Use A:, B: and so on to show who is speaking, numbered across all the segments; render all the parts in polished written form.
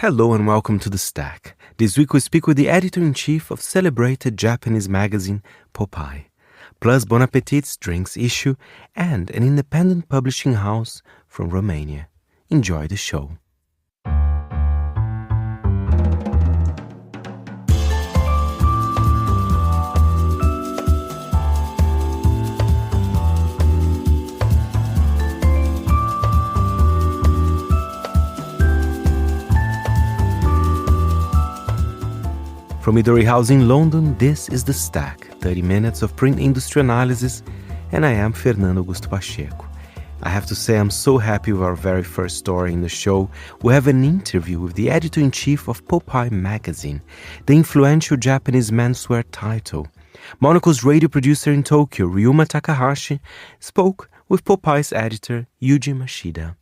A: Hello and welcome to The Stack. This week we speak with the editor-in-chief of celebrated Japanese magazine Popeye, plus Bon Appétit's drinks issue and an independent publishing house from Romania. Enjoy the show. From Midori House in London, this is The Stack, 30 minutes of print industry analysis, and I am Fernando Augusto Pacheco. I have to say I'm so happy with our very first story in the show. We have an interview with the editor-in-chief of Popeye magazine, the influential Japanese menswear title. Monocle's radio producer in Tokyo, Ryuma Takahashi, spoke with Popeye's editor, Yuji Machida.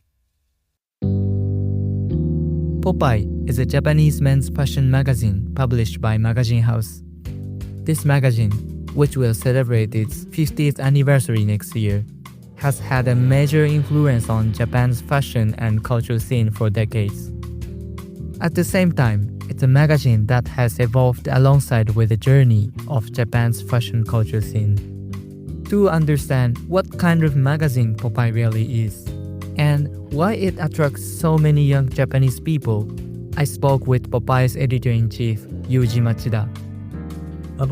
B: Popeye is a Japanese men's fashion magazine published by Magazine House. This magazine, which will celebrate its 50th anniversary next year, has had a major influence on Japan's fashion and cultural scene for decades. At the same time, it's a magazine that has evolved alongside with the journey of Japan's fashion culture scene. To understand what kind of magazine Popeye really is, and why it attracts so many young Japanese people, I spoke with Popeye's editor-in-chief, Yuji Machida.
C: I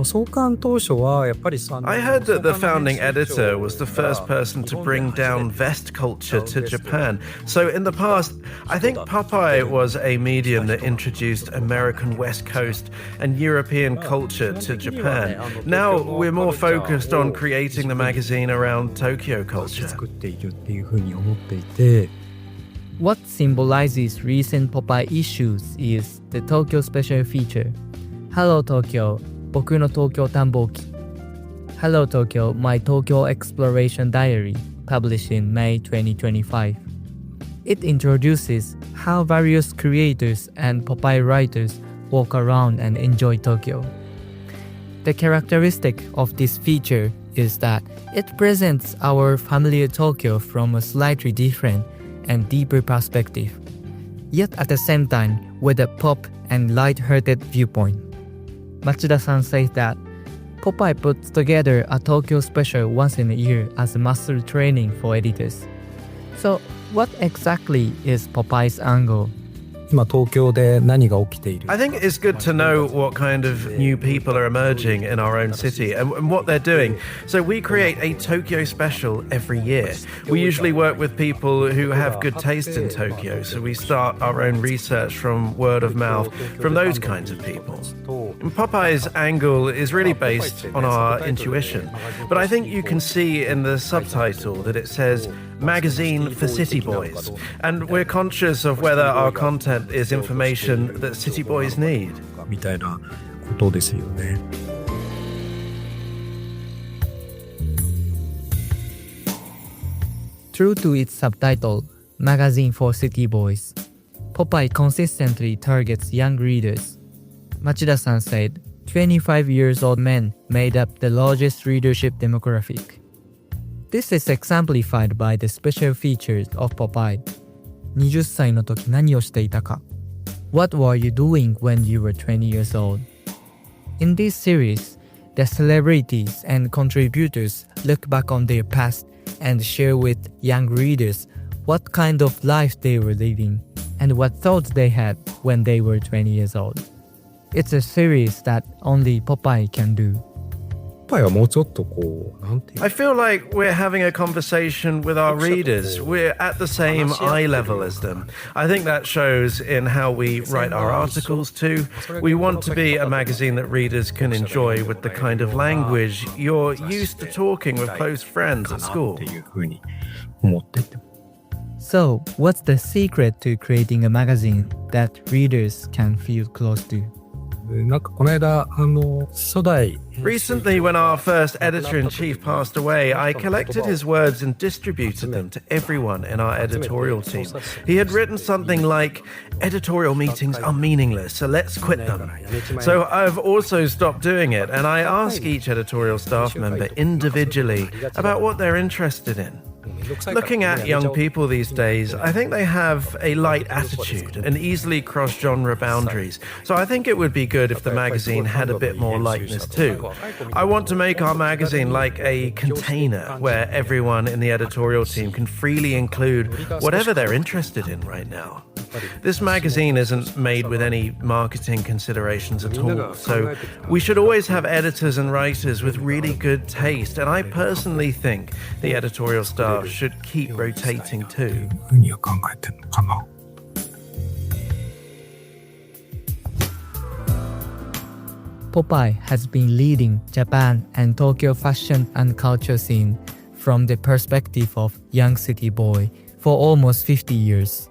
C: heard that the founding editor was the first person to bring down vest culture to Japan. So in the past, I think Popeye was a medium that introduced American West Coast and European culture to Japan. Now we're more focused on creating the magazine around Tokyo culture.
B: What symbolizes recent Popeye issues is the Tokyo special feature, Hello Tokyo, 僕の東京探訪記 Hello Tokyo, My Tokyo Exploration Diary, published in May 2025. It introduces how various creators and Popeye writers walk around and enjoy Tokyo. The characteristic of this feature is that it presents our familiar Tokyo from a slightly different and deeper perspective, yet at the same time with a pop and light-hearted viewpoint. Machida-san says that Popeye puts together a Tokyo special once in a year as a muscle training for editors. So, what exactly is Popeye's angle?
C: I think it's good to know what kind of new people are emerging in our own city and what they're doing. So we create a Tokyo special every year. We usually work with people who have good taste in Tokyo, so we start our own research from word of mouth from those kinds of people. And Popeye's angle is really based on our intuition, but I think you can see in the subtitle that it says Magazine for City Boys, and we're conscious of whether our content is information that city boys need.
B: True to its subtitle, Magazine for City Boys, Popeye consistently targets young readers. Machida-san said 25 years old men made up the largest readership demographic. This is exemplified by the special features of Popeye. 20歳の時何をしていたか? What were you doing when you were 20 years old? In this series, the celebrities and contributors look back on their past and share with young readers what kind of life they were living and what thoughts they had when they were 20 years old. It's a series that only Popeye can do.
C: I feel like we're having a conversation with our readers. We're at the same eye level as them. I think that shows in how we write our articles too. We want to be a magazine that readers can enjoy with the kind of language you're used to talking with close friends at school.
B: So, what's the secret to creating a magazine that readers can feel close to?
C: Recently, when our first editor-in-chief passed away, I collected his words and distributed them to everyone in our editorial team. He had written something like, editorial meetings are meaningless, so let's quit them. So I've also stopped doing it, and I ask each editorial staff member individually about what they're interested in. Looking at young people these days, I think they have a light attitude and easily cross genre boundaries. So I think it would be good if the magazine had a bit more lightness too. I want to make our magazine like a container where everyone in the editorial team can freely include whatever they're interested in right now. This magazine isn't made with any marketing considerations at all, so we should always have editors and writers with really good taste, and I personally think the editorial staff should keep rotating too.
B: Popeye has been leading Japan and Tokyo fashion and culture scene from the perspective of young city boy for almost 50 years.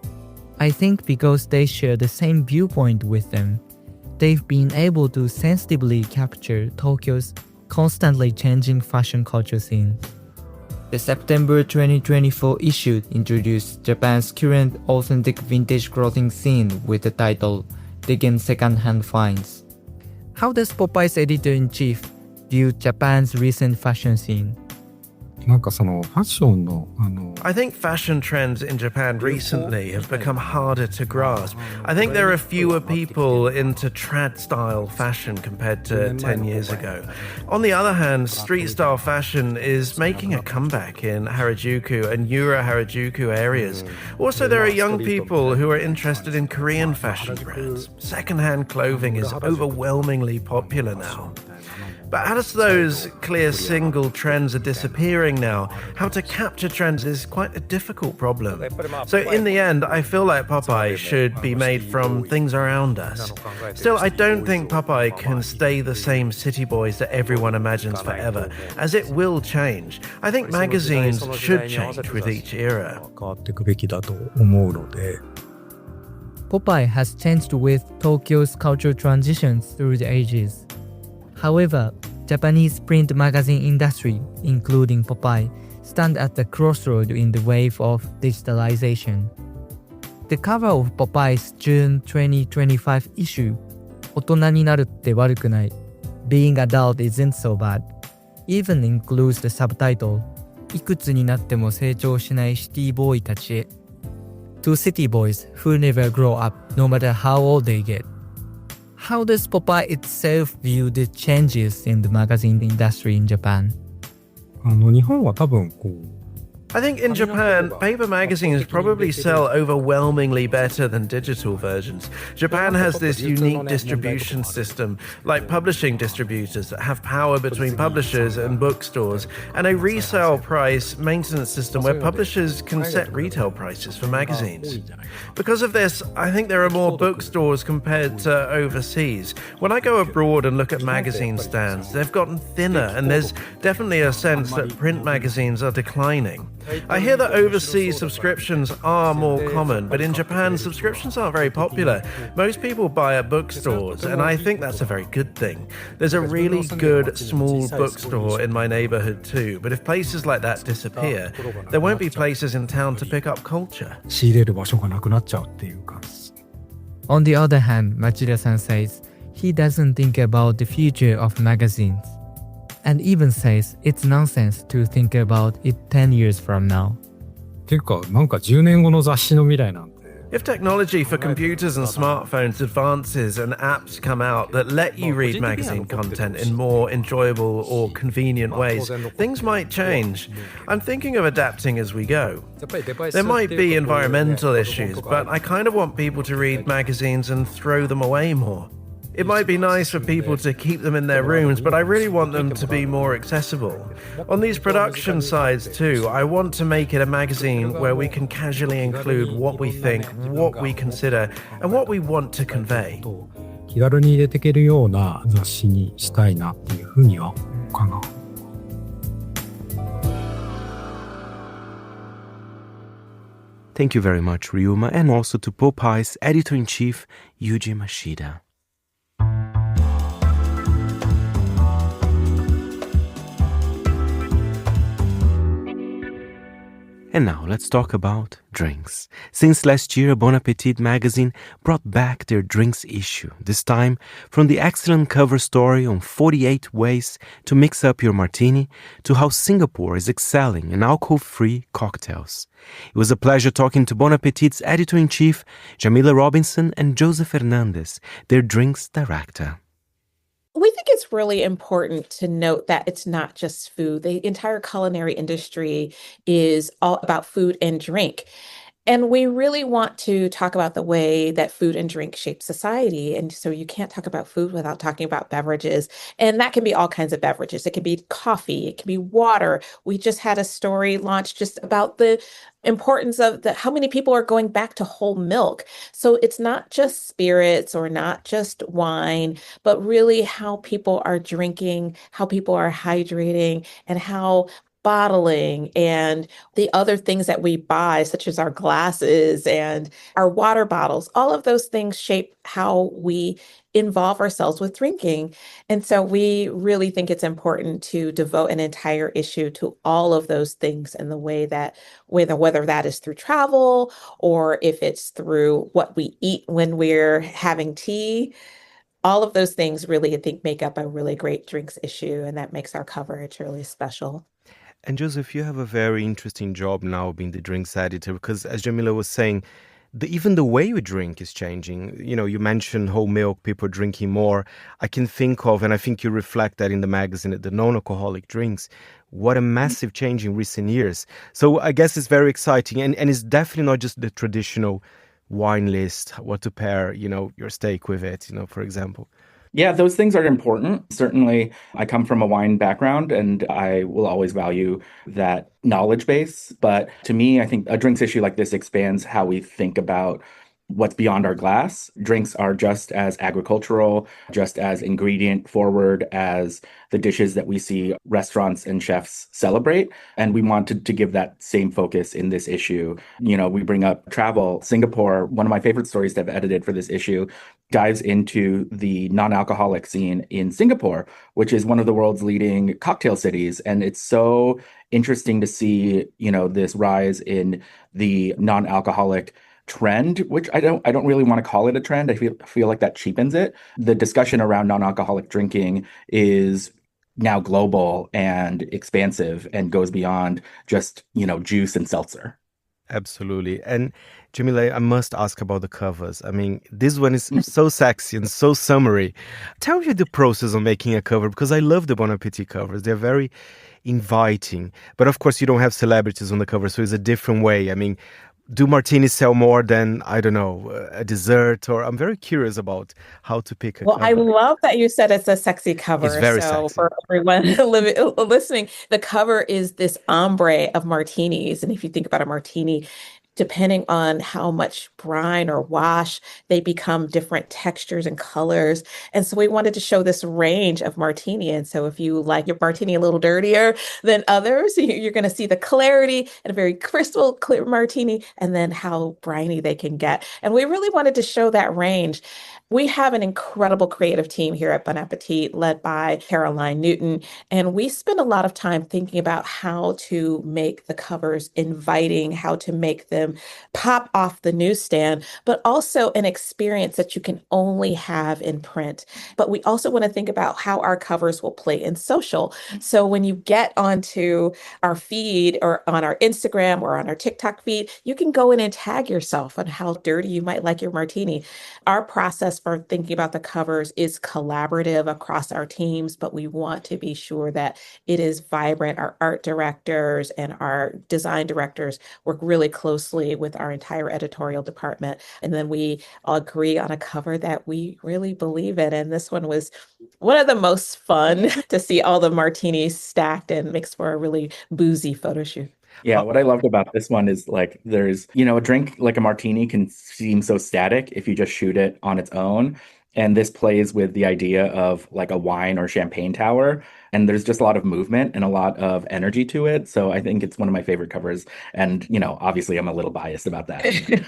B: I think because they share the same viewpoint with them, they've been able to sensitively capture Tokyo's constantly changing fashion culture scene. The September 2024 issue introduced Japan's current authentic vintage clothing scene with the title Digging Secondhand Finds. How does Popeye's editor-in-chief view Japan's recent fashion scene?
C: I think fashion trends in Japan recently have become harder to grasp. I think there are fewer people into trad-style fashion compared to 10 years ago. On the other hand, street-style fashion is making a comeback in Harajuku and Yura Harajuku areas. Also, there are young people who are interested in Korean fashion brands. Second-hand clothing is overwhelmingly popular now. But as those clear single trends are disappearing now, how to capture trends is quite a difficult problem. So in the end, I feel like Popeye should be made from things around us. Still, I don't think Popeye can stay the same city boys that everyone imagines forever, as it will change. I think magazines should change with each era.
B: Popeye has changed with Tokyo's cultural transitions through the ages. However, Japanese print magazine industry, including Popeye, stand at the crossroad in the wave of digitalization. The cover of Popeye's June 2025 issue, 大人になるって悪くない, Being adult isn't so bad, even includes the subtitle, いくつになっても成長しないシティボーイたちへ, to city boys who never grow up no matter how old they get. How does Popeye itself view the changes in the magazine industry in Japan?
C: I think in Japan, paper magazines probably sell overwhelmingly better than digital versions. Japan has this unique distribution system, like publishing distributors that have power between publishers and bookstores, and a resale price maintenance system where publishers can set retail prices for magazines. Because of this, I think there are more bookstores compared to overseas. When I go abroad and look at magazine stands, they've gotten thinner, and there's definitely a sense that print magazines are declining. I hear that overseas subscriptions are more common, but in Japan, subscriptions aren't very popular. Most people buy at bookstores, and I think that's a very good thing. There's a really good small bookstore in my neighborhood too, but if places like that disappear, there won't be places in town to pick up culture.
B: On the other hand, Machida-san says he doesn't think about the future of magazines, and even says it's nonsense to think about it 10 years from now.
C: If technology for computers and smartphones advances and apps come out that let you read magazine content in more enjoyable or convenient ways, things might change. I'm thinking of adapting as we go. There might be environmental issues, but I kind of want people to read magazines and throw them away more. It might be nice for people to keep them in their rooms, but I really want them to be more accessible. On these production sides too, I want to make it a magazine where we can casually include what we think, what we consider, and what we want to convey.
A: Thank you very much, Ryuma, and also to Popeye's editor-in-chief, Yuji Machida. And now let's talk about drinks. Since last year, Bon Appétit magazine brought back their drinks issue, this time from the excellent cover story on 48 ways to mix up your martini to how Singapore is excelling in alcohol-free cocktails. It was a pleasure talking to Bon Appétit's editor-in-chief, Jamila Robinson, and Joseph Hernandez, their drinks director.
D: We think it's really important to note that it's not just food. The entire culinary industry is all about food and drink. And we really want to talk about the way that food and drink shape society. And so you can't talk about food without talking about beverages. And that can be all kinds of beverages. It can be coffee, it can be water. We just had a story launched just about the importance of how many people are going back to whole milk. So it's not just spirits or not just wine, but really how people are drinking, how people are hydrating, and how bottling and the other things that we buy, such as our glasses and our water bottles, all of those things shape how we involve ourselves with drinking. And so we really think it's important to devote an entire issue to all of those things in the way that, whether that is through travel or if it's through what we eat when we're having tea. All of those things really, I think, make up a really great drinks issue, and that makes our coverage really special.
A: And Joseph, you have a very interesting job now being the drinks editor, because as Jamila was saying, even the way we drink is changing. You know, you mentioned whole milk, people drinking more. I can think of, and I think you reflect that in the magazine, the non-alcoholic drinks. What a massive change in recent years. So I guess it's very exciting. And it's definitely not just the traditional wine list, what to pair, your steak with it, for example.
E: Yeah, those things are important. Certainly, I come from a wine background and I will always value that knowledge base. But to me, I think a drinks issue like this expands how we think about what's beyond our glass. Drinks are just as agricultural, just as ingredient forward as the dishes that we see restaurants and chefs celebrate. And we wanted to give that same focus in this issue. We bring up travel. Singapore, one of my favorite stories that I've edited for this issue, dives into the non-alcoholic scene in Singapore, which is one of the world's leading cocktail cities. And it's so interesting to see, this rise in the non-alcoholic trend, which I don't really want to call it a trend. I feel like that cheapens it. The discussion around non-alcoholic drinking is now global and expansive and goes beyond just, juice and seltzer.
A: Absolutely. And Jamila, I must ask about the covers. I mean, this one is so sexy and so summery. Tell me the process of making a cover, because I love the Bon Appétit covers. They're very inviting. But of course, you don't have celebrities on the cover, so it's a different way. I mean, do martinis sell more than, I don't know, a dessert? Or I'm very curious about how to pick a cover.
D: I love that you said it's a sexy cover.
A: It's very sexy.
D: For everyone listening, the cover is this ombre of martinis. And if you think about a martini, depending on how much brine or wash, they become different textures and colors. And so we wanted to show this range of martini. And so if you like your martini a little dirtier than others, you're going to see the clarity and a very crystal clear martini, and then how briny they can get. And we really wanted to show that range. We have an incredible creative team here at Bon Appétit, led by Caroline Newton. And we spend a lot of time thinking about how to make the covers inviting, how to make them pop off the newsstand, but also an experience that you can only have in print. But we also want to think about how our covers will play in social. So when you get onto our feed or on our Instagram or on our TikTok feed, you can go in and tag yourself on how dirty you might like your martini. Our process for thinking about the covers is collaborative across our teams, but we want to be sure that it is vibrant. Our art directors and our design directors work really closely with our entire editorial department. And then we all agree on a cover that we really believe in. And this one was one of the most fun to see all the martinis stacked and makes for a really boozy photo shoot.
E: Yeah, what I loved about this one is there's, a drink like a martini can seem so static if you just shoot it on its own. And this plays with the idea of like a wine or champagne tower. And there's just a lot of movement and a lot of energy to it. So I think it's one of my favorite covers. And, obviously I'm a little biased about that.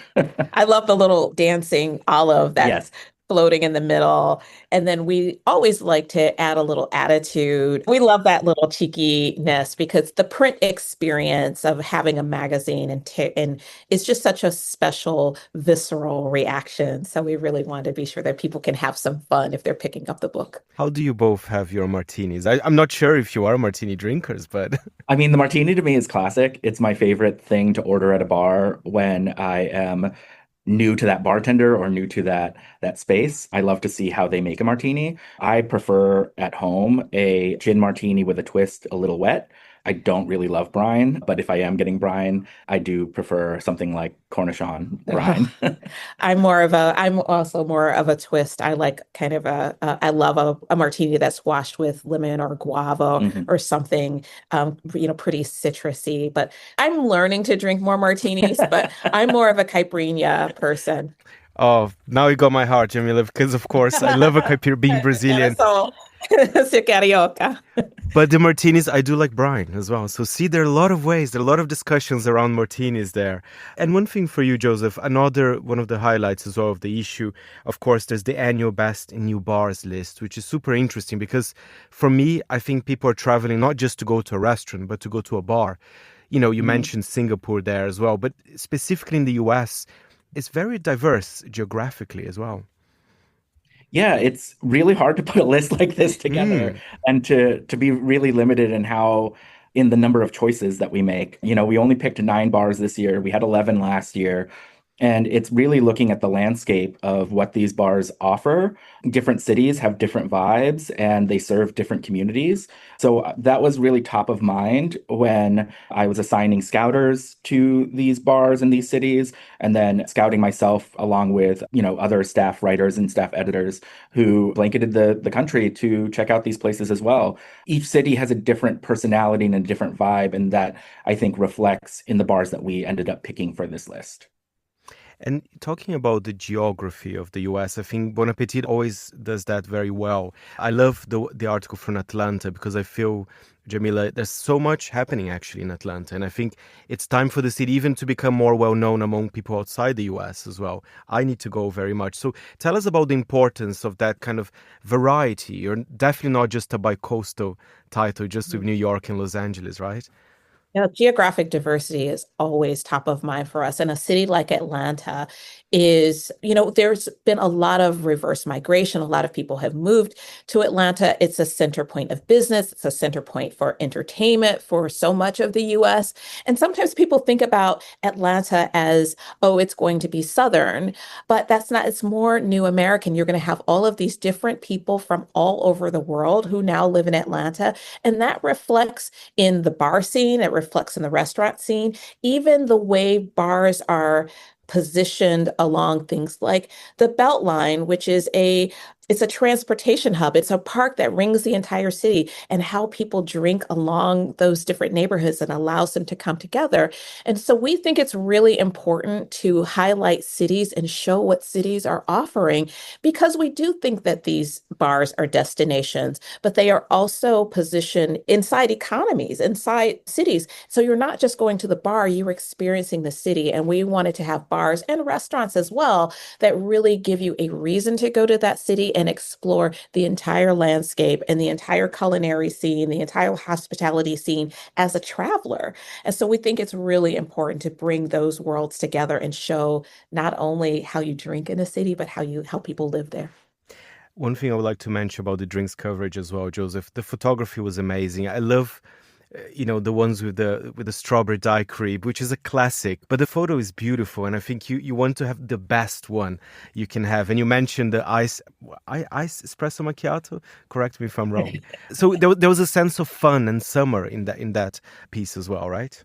D: I love the little dancing olive. That's floating in the middle. And then we always like to add a little attitude. We love that little cheekiness because the print experience of having a magazine and it's just such a special, visceral reaction. So we really want to be sure that people can have some fun if they're picking up the book.
A: How do you both have your martinis? I'm not sure if you are martini drinkers, but
E: I mean, the martini to me is classic. It's my favorite thing to order at a bar when I am new to that bartender or new to that space. I love to see how they make a martini. I prefer at home a gin martini with a twist, a little wet. I don't really love brine, but if I am getting brine, I do prefer something like Cornichon brine.
D: I'm also more of a twist. I like kind of I love a martini that's washed with lemon or guava or something, pretty citrusy. But I'm learning to drink more martinis, but I'm more of a caipirinha person.
A: Oh, now you got my heart, Jamila, because of course I love a caipirinha being Brazilian.
D: So, carioca.
A: But the martinis, I do like brine as well. So see, there are a lot of ways, there are a lot of discussions around martinis there. And one thing for you, Joseph, another one of the highlights as well of the issue, of course, there's the annual best in new bars list, which is super interesting because for me, I think people are traveling not just to go to a restaurant, but to go to a bar. You mentioned Singapore there as well, but specifically in the US, it's very diverse geographically as well.
E: Yeah, it's really hard to put a list like this together and to be really limited in the number of choices that we make. We only picked 9 bars this year. We had 11 last year. And it's really looking at the landscape of what these bars offer. Different cities have different vibes and they serve different communities. So that was really top of mind when I was assigning scouters to these bars in these cities and then scouting myself along with, other staff writers and staff editors who blanketed the country to check out these places as well. Each city has a different personality and a different vibe, and that I think reflects in the bars that we ended up picking for this list.
A: And talking about the geography of the US, I think Bon Appétit always does that very well. I love the article from Atlanta because I feel, Jamila, there's so much happening actually in Atlanta. And I think it's time for the city even to become more well-known among people outside the US as well. I need to go very much. So tell us about the importance of that kind of variety. You're definitely not just a bi-coastal title, just with New York and Los Angeles, right?
D: Geographic diversity is always top of mind for us. And a city like Atlanta is, there's been a lot of reverse migration. A lot of people have moved to Atlanta. It's a center point of business. It's a center point for entertainment for so much of the US. And sometimes people think about Atlanta as, oh, it's going to be Southern, but that's not, it's more New American. You're going to have all of these different people from all over the world who now live in Atlanta. And that reflects in the bar scene. It reflects in the restaurant scene, even the way bars are positioned along things like the Beltline, which is it's a transportation hub. It's a park that rings the entire city, and how people drink along those different neighborhoods and allows them to come together. And so we think it's really important to highlight cities and show what cities are offering, because we do think that these bars are destinations, but they are also positioned inside economies, inside cities. So you're not just going to the bar, you're experiencing the city. And we wanted to have bars and restaurants as well that really give you a reason to go to that city and explore the entire landscape and the entire culinary scene, the entire hospitality scene as a traveler. And so we think it's really important to bring those worlds together and show not only how you drink in a city, but how people live there.
A: One thing I would like to mention about the drinks coverage as well, Joseph, the photography was amazing. I love the ones with the strawberry daiquiri, which is a classic, but the photo is beautiful, and I think you want to have the best one you can have. And you mentioned the ice espresso macchiato. Correct me if I'm wrong. So there was a sense of fun and summer in that piece as well, right?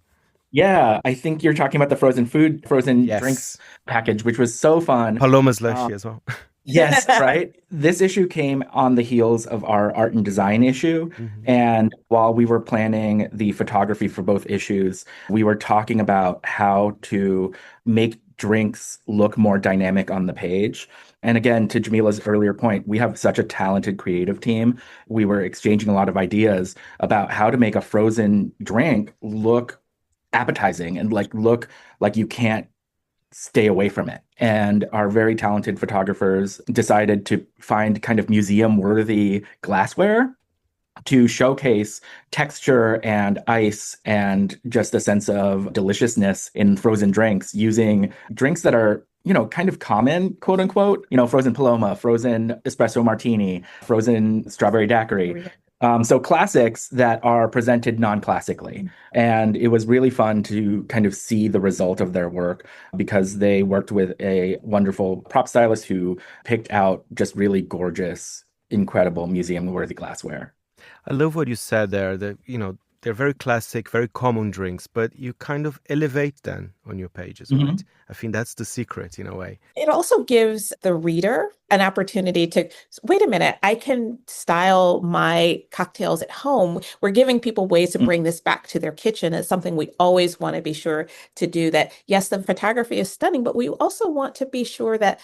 E: Yeah, I think you're talking about the frozen drinks package, which was so fun.
A: Paloma slushy as well.
E: Yes, right. This issue came on the heels of our art and design issue. Mm-hmm. And while we were planning the photography for both issues, we were talking about how to make drinks look more dynamic on the page. And again, to Jamila's earlier point, we have such a talented creative team. We were exchanging a lot of ideas about how to make a frozen drink look appetizing and look like you can't stay away from it. And our very talented photographers decided to find kind of museum-worthy glassware to showcase texture and ice and just a sense of deliciousness in frozen drinks, using drinks that are, kind of common, quote unquote, frozen Paloma, frozen espresso martini, frozen strawberry daiquiri. So classics that are presented non-classically. And it was really fun to kind of see the result of their work, because they worked with a wonderful prop stylist who picked out just really gorgeous, incredible museum-worthy glassware.
A: I love what you said there, that, they're very classic, very common drinks, but you kind of elevate them on your pages, right? I think that's the secret in a way.
D: It also gives the reader an opportunity to, wait a minute, I can style my cocktails at home. We're giving people ways to bring this back to their kitchen. It's something we always want to be sure to do. That, yes, the photography is stunning, but we also want to be sure that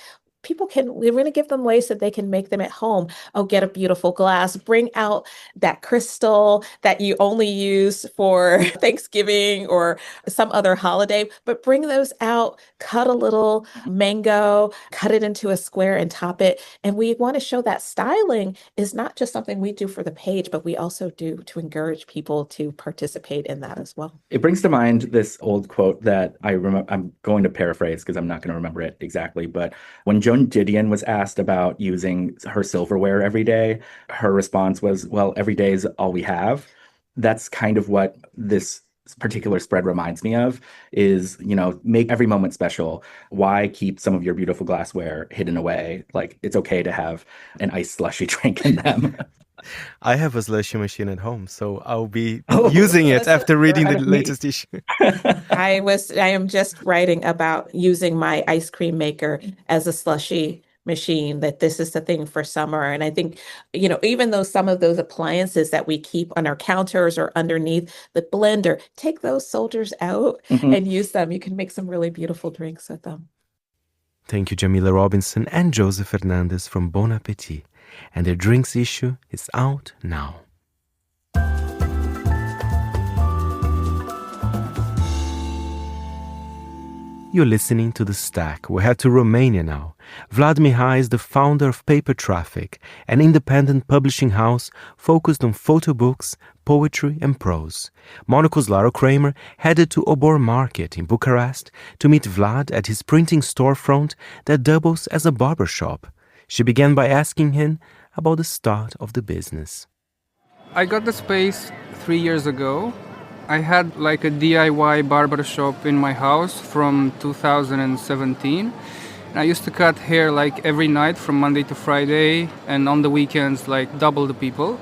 D: we're going to give them ways that they can make them at home. Oh, get a beautiful glass, bring out that crystal that you only use for Thanksgiving or some other holiday, but bring those out, cut a little mango, cut it into a square and top it. And we want to show that styling is not just something we do for the page, but we also do to encourage people to participate in that as well.
E: It brings to mind this old quote that I'm going to paraphrase because I'm not going to remember it exactly, but when Joan Didion was asked about using her silverware every day, her response was, well, every day is all we have. That's kind of what this particular spread reminds me of, is, make every moment special. Why keep some of your beautiful glassware hidden away? Like, it's okay to have an iced slushy drink in them.
A: I have a slushy machine at home, so I'll be using it after reading the latest issue.
D: I am just writing about using my ice cream maker as a slushy machine, that this is the thing for summer. And I think, even though some of those appliances that we keep on our counters or underneath the blender, take those soldiers out and use them. You can make some really beautiful drinks with them.
A: Thank you, Jamila Robinson and Joseph Hernandez from Bon Appétit. And their drinks issue is out now. You're listening to The Stack. We head to Romania now. Vlad Mihai is the founder of Paper Traffic, an independent publishing house focused on photo books, poetry, and prose. Monocle's Lara Kramer headed to Obor Market in Bucharest to meet Vlad at his printing storefront that doubles as a barbershop. She began by asking him about the start of the business.
F: I got the space 3 years ago. I had like a DIY barbershop in my house from 2017. And I used to cut hair like every night from Monday to Friday, and on the weekends like double the people.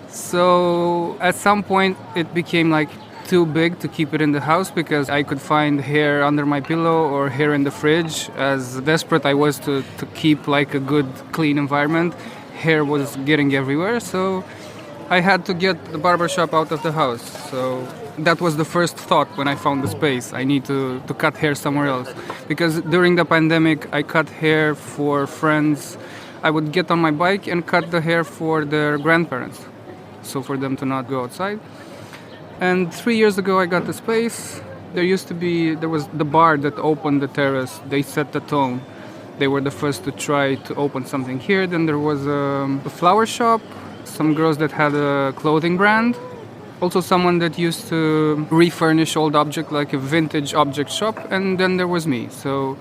F: So at some point it became like too big to keep it in the house, because I could find hair under my pillow or hair in the fridge. As desperate I was to keep like a good clean environment, hair was getting everywhere, so I had to get the barbershop out of the house. So that was the first thought when I found the space. I need to cut hair somewhere else, because during the pandemic I cut hair for friends. I would get on my bike and cut the hair for their grandparents, so for them to not go outside. And 3 years ago I got the space. There was the bar that opened the terrace. They set the tone. They were the first to try to open something here. Then there was a flower shop, some girls that had a clothing brand, also someone that used to refurnish old objects, like a vintage object shop, and then there was me. So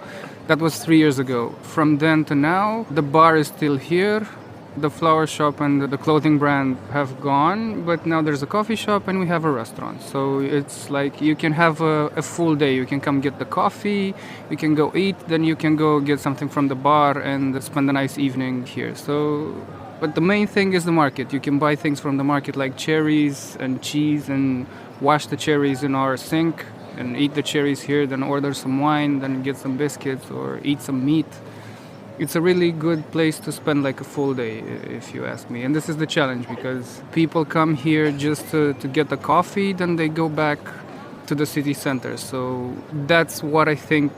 F: that was 3 years ago. From then to now, the bar is still here. The flower shop and the clothing brand have gone, but now there's a coffee shop and we have a restaurant. So it's like you can have a full day. You can come get the coffee, you can go eat, then you can go get something from the bar and spend a nice evening here. But the main thing is the market. You can buy things from the market like cherries and cheese, and wash the cherries in our sink and eat the cherries here, then order some wine, then get some biscuits or eat some meat. It's a really good place to spend like a full day, if you ask me. And this is the challenge, because people come here just to get the coffee, then they go back to the city center. So that's what I think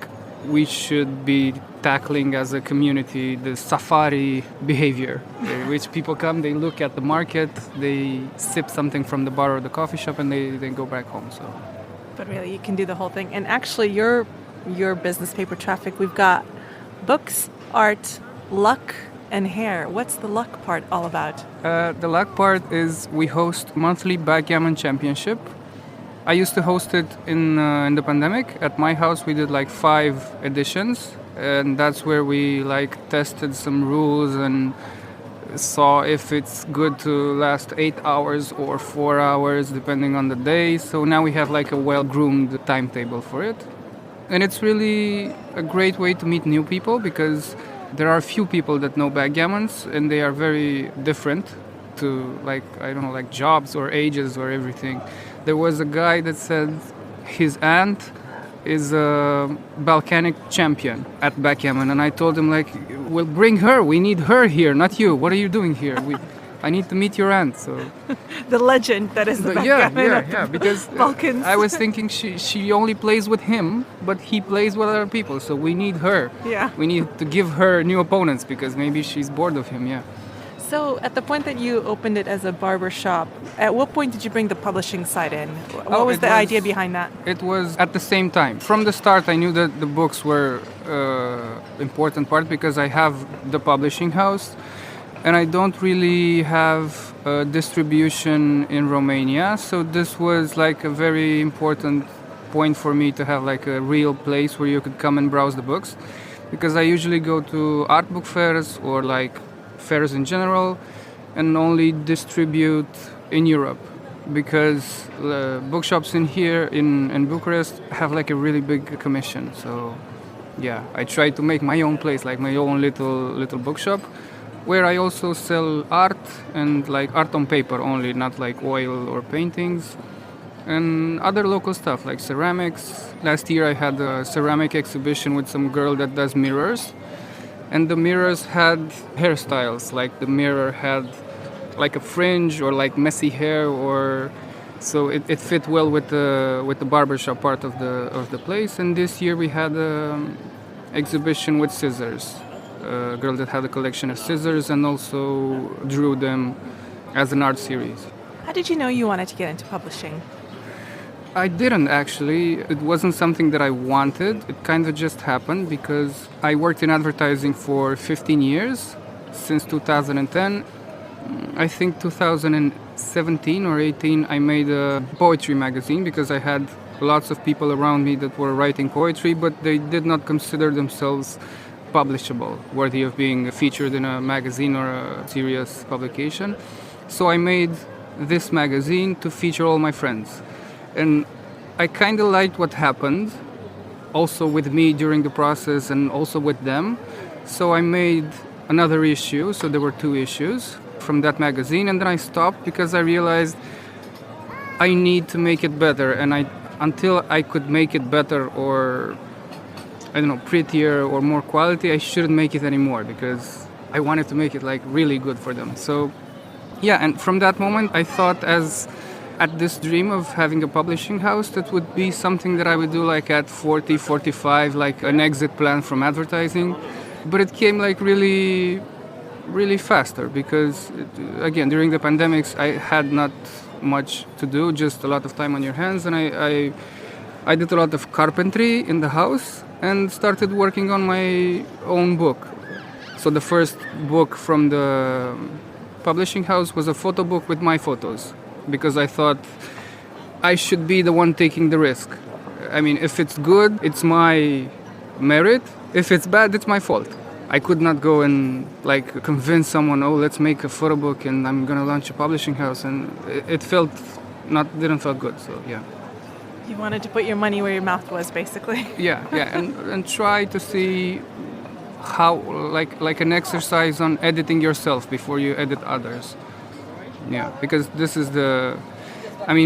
F: we should be tackling as a community, the safari behavior, which people come, they look at the market, they sip something from the bar or the coffee shop, and they go back home. So,
G: but really, you can do the whole thing. And actually, your your business, Paper Traffic, we've got books, art, luck, and hair. What's the luck part all about?
F: The luck part is we host monthly backgammon championship. I used to host it in the pandemic. At my house, we did like 5 editions, and that's where we like tested some rules and saw if it's good to last 8 hours or 4 hours, depending on the day. So now we have like a well-groomed timetable for it. And it's really a great way to meet new people because there are few people that know backgammons and they are very different to like, I don't know, like jobs or ages or everything. There was a guy that said his aunt is a Balkanic champion at backgammon, and I told him like, well, bring her. We need her here, not you. What are you doing here? I need to meet your aunt. So
G: the legend that is the backgammon.
F: Yeah. Because
G: Balkans.
F: I was thinking she only plays with him, but he plays with other people. So we need her.
G: Yeah.
F: We need to give her new opponents because maybe she's bored of him. Yeah.
G: So at the point that you opened it as a barber shop, at what point did you bring the publishing side in? What was the idea behind that?
F: It was at the same time. From the start, I knew that the books were important part because I have the publishing house and I don't really have distribution in Romania. So this was like a very important point for me to have like a real place where you could come and browse the books, because I usually go to art book fairs or like fairs in general and only distribute in Europe, because bookshops in here in Bucharest have like a really big commission. So yeah, I try to make my own place, like my own little bookshop, where I also sell art and like art on paper only, not like oil or paintings, and other local stuff like ceramics. Last year I had a ceramic exhibition with some girl that does mirrors, and the mirrors had hairstyles, like the mirror had like a fringe or like messy hair, or so it fit well with the barbershop part of the place. And this year we had an exhibition with scissors, a girl that had a collection of scissors and also drew them as an art series.
G: How did you know you wanted to get into publishing?
F: I didn't actually. It wasn't something that I wanted. It kind of just happened because I worked in advertising for 15 years, since 2010. I think 2017 or 18 I made a poetry magazine because I had lots of people around me that were writing poetry, but they did not consider themselves publishable, worthy of being featured in a magazine or a serious publication. So I made this magazine to feature all my friends. And I kind of liked what happened, also with me during the process and also with them. So I made another issue, so there were 2 issues from that magazine, and then I stopped because I realized I need to make it better, and until I could make it better or, I don't know, prettier or more quality, I shouldn't make it anymore because I wanted to make it like really good for them. So yeah, and from that moment I thought at this dream of having a publishing house, that would be something that I would do like at 40, 45, like an exit plan from advertising. But it came like really, really faster because, again, during the pandemics, I had not much to do, just a lot of time on your hands. And I did a lot of carpentry in the house and started working on my own book. So the first book from the publishing house was a photo book with my photos, because I thought I should be the one taking the risk. I mean, if it's good, it's my merit. If it's bad, it's my fault. I could not go and like convince someone, oh, let's make a photo book and I'm gonna launch a publishing house, and it didn't feel good. So yeah.
G: You wanted to put your money where your mouth was, basically.
F: Yeah, and try to see how like an exercise on editing yourself before you edit others. Yeah, because this is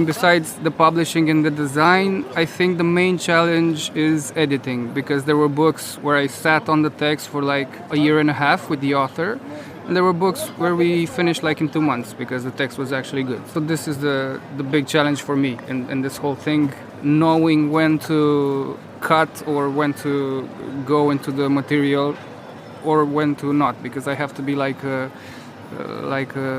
F: besides the publishing and the design, I think the main challenge is editing, because there were books where I sat on the text for like a year and a half with the author, and there were books where we finished like in 2 months because the text was actually good. So this is the big challenge for me in this whole thing, knowing when to cut or when to go into the material or when to not, because I have to be like a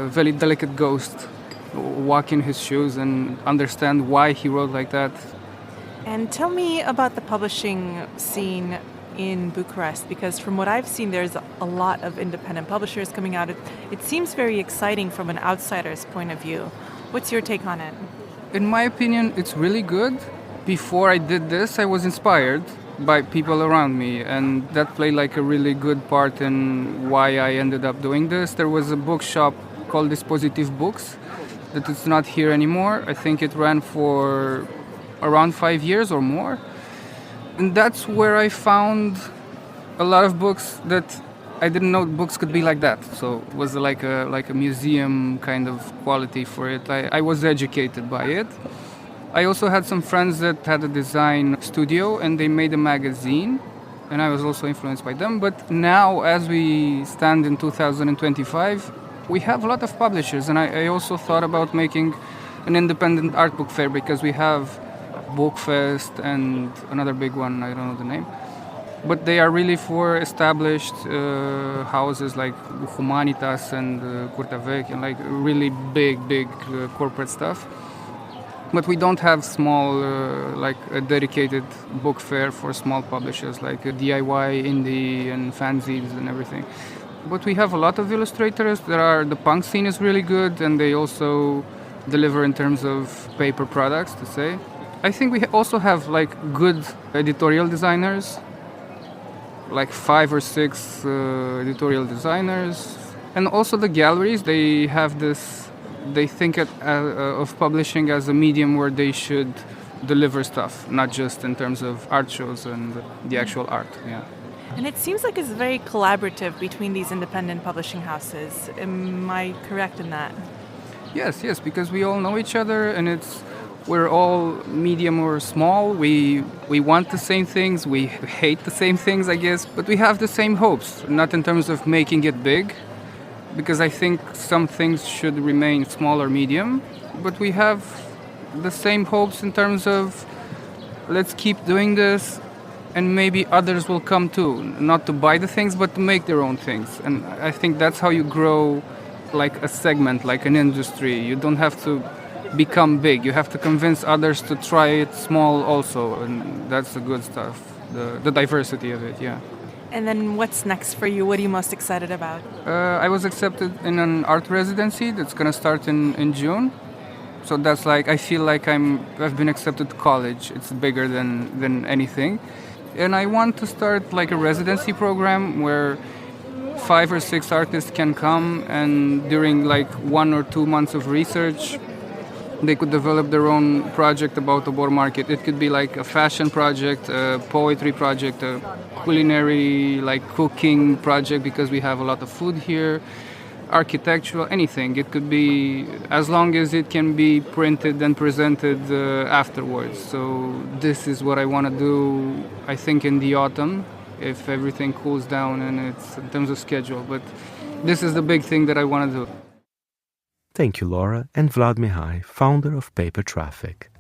F: very delicate ghost, walk in his shoes and understand why he wrote like that.
G: And tell me about the publishing scene in Bucharest, because from what I've seen, there's a lot of independent publishers coming out. It seems very exciting from an outsider's point of view. What's your take on it?
F: In my opinion, it's really good. Before I did this, I was inspired by people around me, and that played like a really good part in why I ended up doing this. There was a bookshop called Dispositive Books that is not here anymore. I think it ran for around 5 years or more. And that's where I found a lot of books that I didn't know books could be like that. So it was like a museum kind of quality for it. I was educated by it. I also had some friends that had a design studio and they made a magazine, and I was also influenced by them. But now, as we stand in 2025, we have a lot of publishers, and I also thought about making an independent art book fair, because we have Bookfest and another big one, I don't know the name. But they are really for established houses like Humanitas and Curtea Veche, and like really big corporate stuff. But we don't have small, like a dedicated book fair for small publishers like DIY, indie, and fanzines and everything. But we have a lot of illustrators. The punk scene is really good, and they also deliver in terms of paper products, to say. I think we also have like good editorial designers, like 5 or 6 editorial designers. And also the galleries, they have this, they think of publishing as a medium where they should deliver stuff, not just in terms of art shows and the actual art, yeah.
G: And it seems like it's very collaborative between these independent publishing houses. Am I correct in that?
F: Yes, because we all know each other, and we're all medium or small. We want the same things. We hate the same things, I guess. But we have the same hopes, not in terms of making it big, because I think some things should remain small or medium. But we have the same hopes in terms of, let's keep doing this, and maybe others will come too. Not to buy the things, but to make their own things. And I think that's how you grow like a segment, like an industry. You don't have to become big. You have to convince others to try it small also, and that's the good stuff, the diversity of it, yeah.
G: And then what's next for you? What are you most excited about?
F: I was accepted in an art residency that's going to start in June. So that's like, I feel like I've been accepted to college. It's bigger than anything. And I want to start like a residency program where 5 or 6 artists can come, and during like 1 or 2 months of research, they could develop their own project about the Bor market. It could be like a fashion project, a poetry project, a culinary, like cooking project, because we have a lot of food here, architectural, anything. It could be, as long as it can be printed and presented afterwards. So this is what I want to do, I think, in the autumn, if everything cools down and it's in terms of schedule. But this is the big thing that I want to do.
A: Thank you, Laura and Vlad Mihai, founder of Paper Traffic.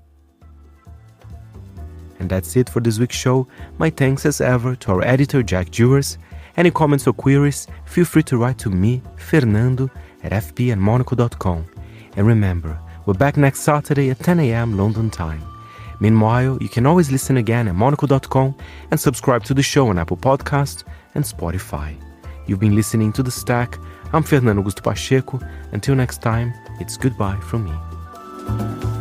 A: And that's it for this week's show. My thanks as ever to our editor, Jack Jewers. Any comments or queries, feel free to write to me, Fernando, at fp@monocle.com. And remember, we're back next Saturday at 10 a.m. London time. Meanwhile, you can always listen again at monocle.com and subscribe to the show on Apple Podcasts and Spotify. You've been listening to The Stack. I'm Fernando Augusto Pacheco. Until next time, it's goodbye from me.